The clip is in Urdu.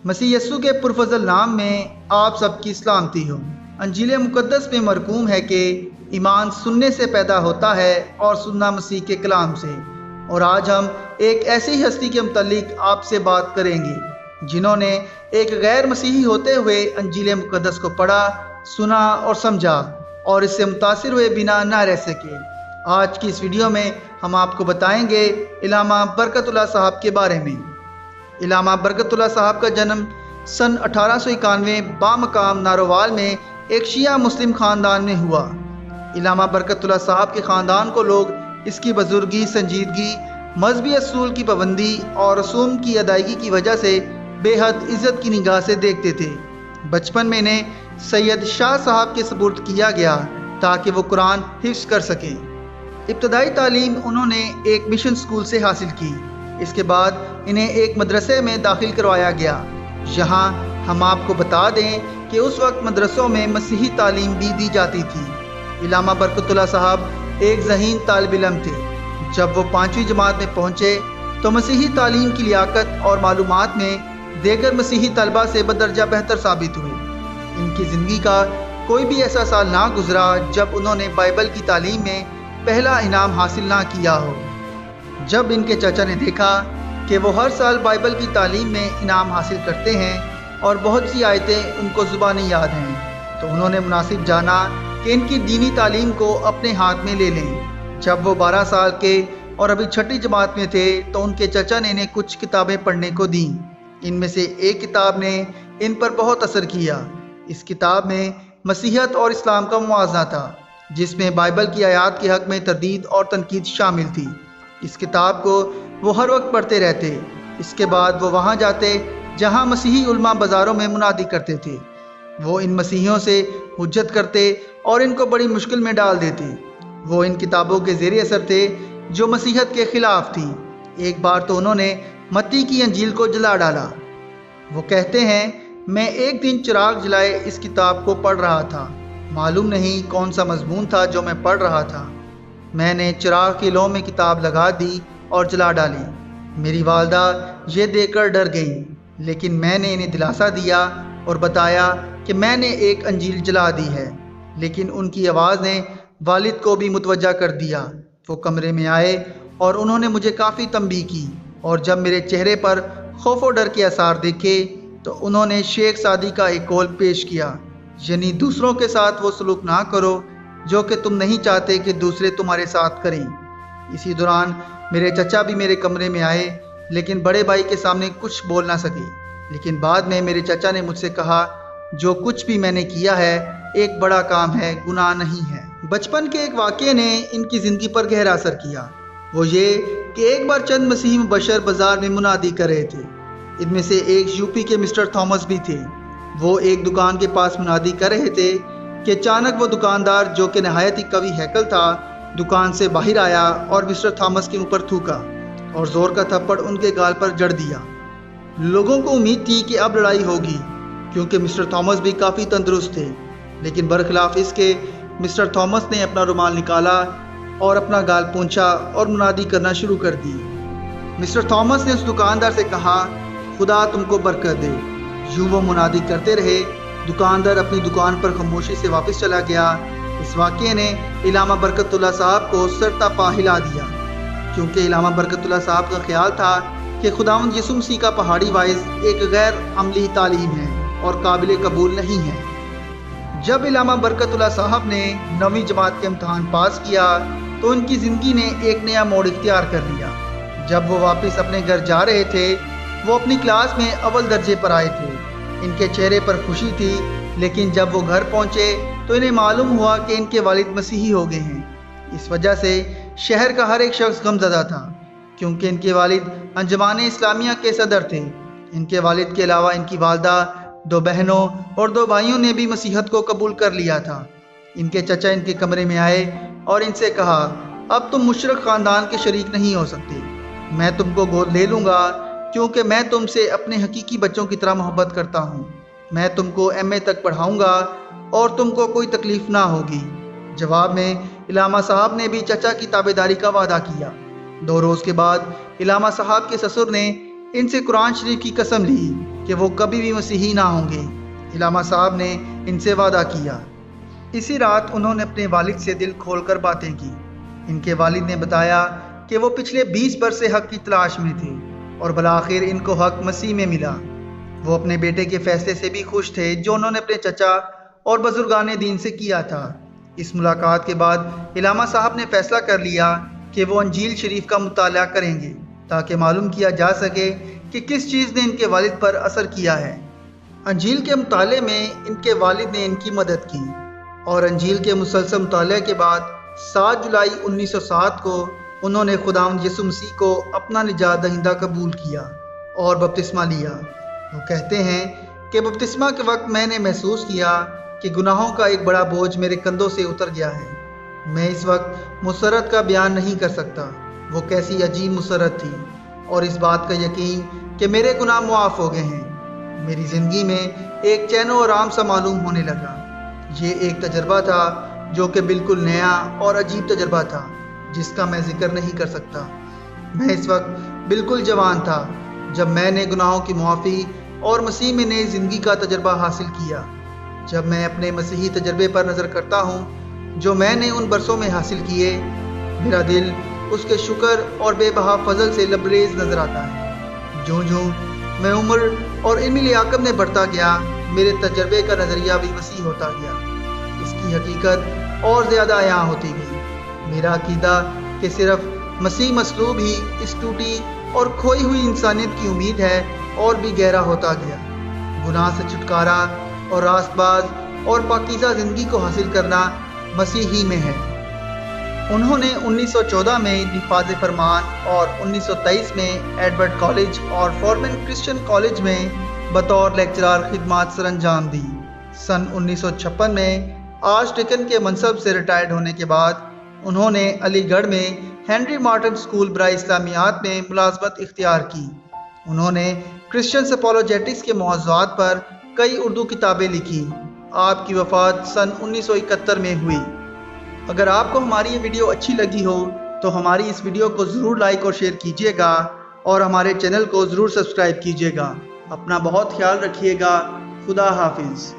مسیح یسوع کے پرفضل نام میں آپ سب کی سلامتی ہو۔ انجیل مقدس میں مرقوم ہے کہ ایمان سننے سے پیدا ہوتا ہے اور سننا مسیح کے کلام سے۔ اور آج ہم ایک ایسی ہستی کے متعلق آپ سے بات کریں گے جنہوں نے ایک غیر مسیحی ہوتے ہوئے انجیل مقدس کو پڑھا، سنا اور سمجھا اور اس سے متاثر ہوئے بنا نہ رہ سکے۔ آج کی اس ویڈیو میں ہم آپ کو بتائیں گے علامہ برکت اللہ صاحب کے بارے میں۔ علامہ برکت اللہ صاحب کا جنم سن 1891 بامقام نارووال میں ایک شیعہ مسلم خاندان میں ہوا۔ علامہ برکت اللہ صاحب کے خاندان کو لوگ اس کی بزرگی، سنجیدگی، مذہبی اصول کی پابندی اور رسوم کی ادائیگی کی وجہ سے بے حد عزت کی نگاہ سے دیکھتے تھے۔ بچپن میں انہیں سید شاہ صاحب کے سپرد کیا گیا تاکہ وہ قرآن حفظ کر سکیں۔ ابتدائی تعلیم انہوں نے ایک مشن اسکول سے حاصل کی۔ اس کے بعد انہیں ایک مدرسے میں داخل کروایا گیا۔ یہاں ہم آپ کو بتا دیں کہ اس وقت مدرسوں میں مسیحی تعلیم بھی دی جاتی تھی۔ علامہ برکت اللہ صاحب ایک ذہین طالب علم تھے۔ جب وہ 5ویں جماعت میں پہنچے تو مسیحی تعلیم کی لیاقت اور معلومات میں دیگر مسیحی طلبہ سے بدرجہ بہتر ثابت ہوئے۔ ان کی زندگی کا کوئی بھی ایسا سال نہ گزرا جب انہوں نے بائبل کی تعلیم میں پہلا انعام حاصل نہ کیا ہو۔ جب ان کے چچا نے دیکھا کہ وہ ہر سال بائبل کی تعلیم میں انعام حاصل کرتے ہیں اور بہت سی آیتیں ان کو زبانی یاد ہیں، تو انہوں نے مناسب جانا کہ ان کی دینی تعلیم کو اپنے ہاتھ میں لے لیں۔ جب وہ 12 سال کے اور ابھی 6ٹھی جماعت میں تھے تو ان کے چچا نے انہیں کچھ کتابیں پڑھنے کو دیں۔ ان میں سے ایک کتاب نے ان پر بہت اثر کیا۔ اس کتاب میں مسیحیت اور اسلام کا موازنہ تھا، جس میں بائبل کی آیات کے حق میں تردید اور تنقید شامل تھی۔ اس کتاب کو وہ ہر وقت پڑھتے رہتے۔ اس کے بعد وہ وہاں جاتے جہاں مسیحی علماء بازاروں میں منادی کرتے تھے۔ وہ ان مسیحیوں سے حجت کرتے اور ان کو بڑی مشکل میں ڈال دیتے۔ وہ ان کتابوں کے زیر اثر تھے جو مسیحیت کے خلاف تھیں۔ ایک بار تو انہوں نے متی کی انجیل کو جلا ڈالا۔ وہ کہتے ہیں، میں ایک دن چراغ جلائے اس کتاب کو پڑھ رہا تھا۔ معلوم نہیں کون سا مضمون تھا جو میں پڑھ رہا تھا۔ میں نے چراغ کی لو میں کتاب لگا دی اور جلا ڈالی۔ میری والدہ یہ دیکھ کر ڈر گئیں، لیکن میں نے انہیں دلاسا دیا اور بتایا کہ میں نے ایک انجیل جلا دی ہے۔ لیکن ان کی آواز نے والد کو بھی متوجہ کر دیا۔ وہ کمرے میں آئے اور انہوں نے مجھے کافی تنبیہ کی، اور جب میرے چہرے پر خوف و ڈر کے آثار دیکھے تو انہوں نے شیخ سعدی کا ایک قول پیش کیا، یعنی دوسروں کے ساتھ وہ سلوک نہ کرو جو کہ تم نہیں چاہتے کہ دوسرے تمہارے ساتھ کریں۔ اسی دوران میرے چچا بھی میرے کمرے میں آئے، لیکن بڑے بھائی کے سامنے کچھ بول نہ سکے۔ لیکن بعد میں میرے چچا نے مجھ سے کہا، جو کچھ بھی میں نے کیا ہے ایک بڑا کام ہے، گناہ نہیں ہے۔ بچپن کے ایک واقعے نے ان کی زندگی پر گہرا اثر کیا۔ وہ یہ کہ ایک بار چند مسیحی مبشر بازار میں منادی کر رہے تھے۔ ان میں سے ایک یوپی کے مسٹر تھامس بھی تھے۔ وہ ایک دکان کے پاس منادی کر رہے تھے کہ اچانک وہ دکاندار، جو کہ نہایت ہی قوی ہیکل تھا، دکان سے باہر آیا اور مسٹر تھامس کے منہ پر تھوکا اور زور کا تھپڑ ان کے گال پر جڑ دیا۔ لوگوں کو امید تھی کہ اب لڑائی ہوگی، کیونکہ مسٹر تھامس بھی کافی تندرست تھے، لیکن برخلاف اس کے مسٹر تھامس نے اپنا رومال نکالا اور اپنا گال پونچھا اور منادی کرنا شروع کر دی۔ مسٹر تھامس نے اس دکاندار سے کہا، خدا تم کو برکت دے۔ یوں وہ منادی کرتے رہے۔ دکاندار اپنی دکان پر خاموشی سے واپس چلا گیا۔ اس واقعے نے علامہ برکت اللہ صاحب کو سرتا پا ہلا دیا، کیونکہ علامہ برکت اللہ صاحب کا خیال تھا کہ خداوند یسوع مسیح کا پہاڑی وائز ایک غیر عملی تعلیم ہے اور قابل قبول نہیں ہے۔ جب علامہ برکت اللہ صاحب نے 9ویں جماعت کے امتحان پاس کیا تو ان کی زندگی نے ایک نیا موڑ اختیار کر لیا۔ جب وہ واپس اپنے گھر جا رہے تھے، وہ اپنی کلاس میں اول درجے پر آئے تھے۔ ان کے چہرے پر خوشی تھی، لیکن جب وہ گھر پہنچے تو انہیں معلوم ہوا کہ ان کے والد مسیحی ہو گئے ہیں۔ اس وجہ سے شہر کا ہر ایک شخص غمزدہ تھا، کیونکہ ان کے والد انجمن اسلامیہ کے صدر تھے۔ ان کے والد کے علاوہ ان کی والدہ، 2 بہنوں اور 2 بھائیوں نے بھی مسیحیت کو قبول کر لیا تھا۔ ان کے چچا ان کے کمرے میں آئے اور ان سے کہا، اب تم مشرق خاندان کے شریک نہیں ہو سکتے۔ میں تم کو گود لے لوں گا، کیونکہ میں تم سے اپنے حقیقی بچوں کی طرح محبت کرتا ہوں۔ میں تم کو ایم اے تک پڑھاؤں گا اور تم کو کوئی تکلیف نہ ہوگی۔ جواب میں علامہ صاحب نے بھی چچا کی تابعداری کا وعدہ کیا۔ 2 روز کے بعد علامہ صاحب کے سسر نے ان سے قرآن شریف کی قسم لی کہ وہ کبھی بھی مسیحی نہ ہوں گے۔ علامہ صاحب نے ان سے وعدہ کیا۔ اسی رات انہوں نے اپنے والد سے دل کھول کر باتیں کی۔ ان کے والد نے بتایا کہ وہ پچھلے 20 برس سے حق کی تلاش میں تھے اور بالآخر ان کو حق مسیح میں ملا۔ وہ اپنے بیٹے کے فیصلے سے بھی خوش تھے جو انہوں نے اپنے چچا اور بزرگان دین سے کیا تھا۔ اس ملاقات کے بعد علامہ صاحب نے فیصلہ کر لیا کہ وہ انجیل شریف کا مطالعہ کریں گے تاکہ معلوم کیا جا سکے کہ کس چیز نے ان کے والد پر اثر کیا ہے۔ انجیل کے مطالعے میں ان کے والد نے ان کی مدد کی اور انجیل کے مسلسل مطالعے کے بعد 7 جولائی 1907 کو انہوں نے خداوند یسوع مسیح کو اپنا نجات دہندہ قبول کیا اور بپتسمہ لیا۔ وہ کہتے ہیں کہ بپتسمہ کے وقت میں نے محسوس کیا کہ گناہوں کا ایک بڑا بوجھ میرے کندھوں سے اتر گیا ہے۔ میں اس وقت مسرت کا بیان نہیں کر سکتا۔ وہ کیسی عجیب مسرت تھی اور اس بات کا یقین کہ میرے گناہ معاف ہو گئے ہیں۔ میری زندگی میں ایک چین و آرام سا معلوم ہونے لگا۔ یہ ایک تجربہ تھا جو کہ بالکل نیا اور عجیب تجربہ تھا جس کا میں ذکر نہیں کر سکتا۔ میں اس وقت بالکل جوان تھا جب میں نے گناہوں کی معافی اور مسیح میں نئی زندگی کا تجربہ حاصل کیا۔ جب میں اپنے مسیحی تجربے پر نظر کرتا ہوں جو میں نے ان برسوں میں حاصل کیے، میرا دل اس کے شکر اور بے بہا فضل سے لبریز نظر آتا ہے۔ جوں جوں میں عمر اور علمی لیاقت میں بڑھتا گیا، میرے تجربے کا نظریہ بھی وسیع ہوتا گیا۔ اس کی حقیقت اور زیادہ عیاں ہوتی گئی۔ میرا عقیدہ کہ صرف مسیح مصلوب ہی اس ٹوٹی اور کھوئی ہوئی انسانیت کی امید ہے اور بھی گہرا ہوتا گیا۔ گناہ سے چھٹکارا اور راست باز اور پاکیزہ زندگی کو حاصل کرنا مسیح ہی میں ہے۔ انہوں نے 1914 میں نفاذ فرمان اور 1923 میں ایڈورڈ کالج اور فورمن کرسچن کالج میں بطور لیکچرار خدمات سر انجام دی۔ سن 1956 میں آرچ ڈیکن کے منصب سے ریٹائرڈ ہونے کے بعد انہوں نے علی گڑھ میں ہنری مارٹن اسکول برائے اسلامیات میں ملازمت اختیار کی۔ انہوں نے کرسچن اپولوجیٹکس کے موضوعات پر کئی اردو کتابیں لکھی۔ آپ کی وفات سن 1971 میں ہوئی۔ اگر آپ کو ہماری یہ ویڈیو اچھی لگی ہو تو ہماری اس ویڈیو کو ضرور لائک اور شیئر کیجیے گا اور ہمارے چینل کو ضرور سبسکرائب کیجیے گا۔ اپنا بہت خیال رکھیے گا۔ خدا حافظ۔